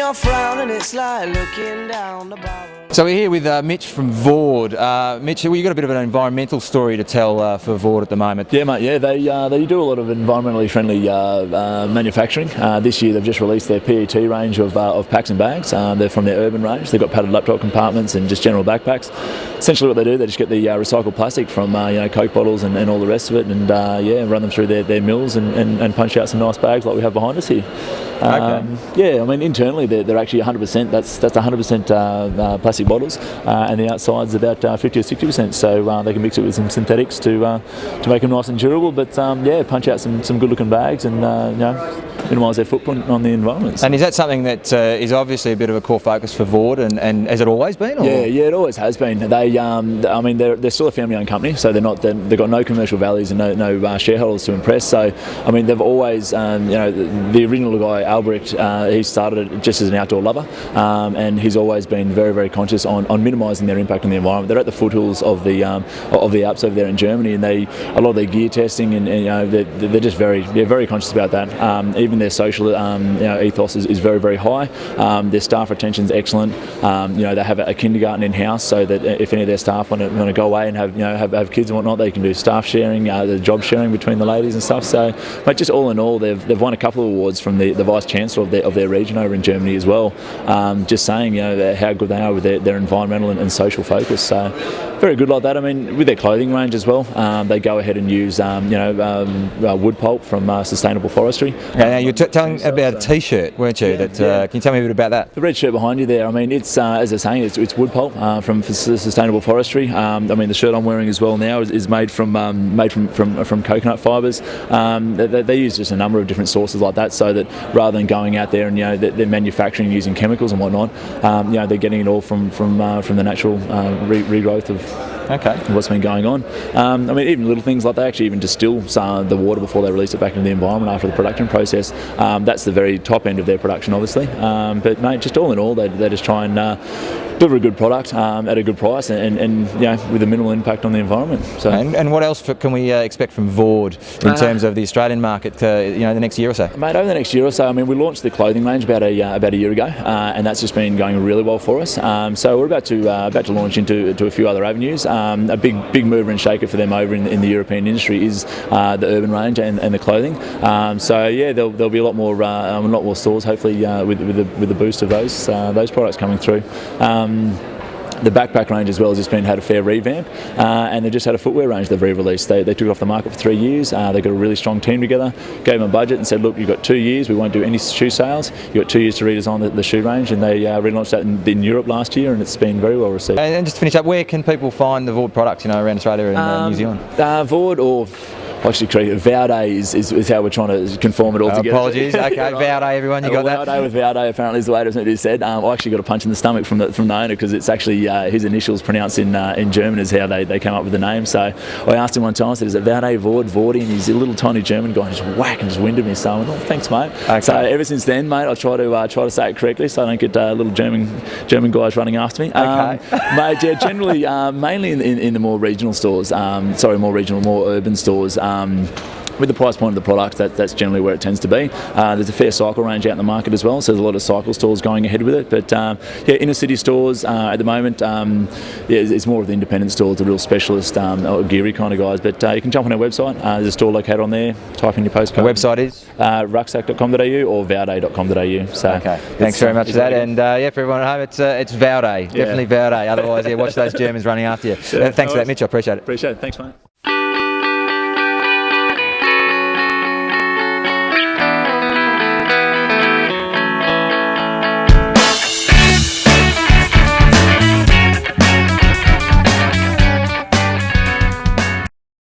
I frown and it's like looking down the barrel. So we're here with Mitch from Vaude. Mitch, you've got a bit of an environmental story to tell for Vaude at the moment. Yeah, mate. Yeah, they do a lot of environmentally friendly manufacturing. This year they've just released their PET range of packs and bags. They're from their urban range. They've got padded laptop compartments and just general backpacks. Essentially, what they do, they just get the recycled plastic from Coke bottles and all the rest of it, and run them through their mills and punch out some nice bags like we have behind us here. Okay. Yeah, I mean internally they're actually 100%. That's 100% plastic bottles, and the outside's about 50 or 60%. So they can mix it with some synthetics to make them nice and durable. But punch out some good-looking bags and minimise their footprint on the environment. And is that something that is obviously a bit of a core focus for Vaude, and has it always been? Or? Yeah, it always has been. They're still a family-owned company, so they've got no commercial values and no shareholders to impress. So I mean, they've always, the original guy Albrecht, he started it just as an outdoor lover, and he's always been very, very conscious on minimising their impact on the environment. They're at the foothills of the Alps over there in Germany, and a lot of their gear testing, and they're just very conscious about that. Even their social ethos is very, very high. Their staff retention is excellent. They have a kindergarten in house, so that if any of their staff want to go away and have kids and whatnot, they can do staff sharing, the job sharing between the ladies and stuff. So, but just all in all, they've won a couple of awards from the vice chancellor of their region over in Germany as well. Just saying how good they are with their environmental and social focus. So very good like that. I mean, with their clothing range as well, they go ahead and use wood pulp from sustainable forestry. Now you're telling about a T-shirt, weren't you? Can you tell me a bit about that? The red shirt behind you there. I mean, it's as they're saying, it's wood pulp from sustainable forestry. I mean, the shirt I'm wearing as well now is made from coconut fibres. They use just a number of different sources like that, so that rather than going out there and they're manufacturing using chemicals and whatnot, they're getting it all from the natural regrowth of what's been going on. I mean, even little things like they actually even distill the water before they release it back into the environment after the production process. That's the very top end of their production, obviously. But mate, just all in all, they just try and deliver a good product at a good price, and with a minimal impact on the environment. So. And what else can we expect from Vaude in terms of the Australian market? The next year or so. Mate, over the next year or so, I mean, we launched the clothing range about a year ago, and that's just been going really well for us. So we're about to launch into a few other avenues. A big mover and shaker for them over in the European industry is the urban range and the clothing. There'll be a lot more stores hopefully with the boost of those products coming through. The backpack range as well has just had a fair revamp, and they've just had a footwear range they've re-released. They took it off the market for 3 years. They got a really strong team together, gave them a budget and said, look, you've got 2 years, we won't do any shoe sales, you've got 2 years to redesign the shoe range, and they relaunched that in Europe last year, and it's been very well received. And just to finish up, where can people find the Vaude products around Australia and New Zealand? Vaude or... Actually, Vaude is how we're trying to conform it all together. Apologies. Okay, Vaude, everyone, you got that? Vaude with Vaude apparently is the way it is said. I actually got a punch in the stomach from the owner, because it's actually his initials pronounced in German is how they came up with the name. So I asked him one time, I said, is it Vaude, Vaude? And he's a little tiny German guy, and just whack and just winded me. So I went, thanks, mate. Okay. So ever since then, mate, I try to say it correctly so I don't get little German guys running after me. Okay. Mate, generally, mainly in the more regional stores. More urban stores. With the price point of the product, that's generally where it tends to be. There's a fair cycle range out in the market as well, so there's a lot of cycle stores going ahead with it. But inner city stores at the moment, it's more of the independent stores, the real specialist or geary kind of guys. But you can jump on our website. There's a store locator on there. Type in your postcode. The website is rucsac.com.au or vaude.com.au. So okay, thanks very much for that. And for everyone at home, it's Vaude, definitely Vaude. Otherwise, watch those Germans running after you. Thanks for that, Mitch. I appreciate it. Appreciate it. Thanks, mate.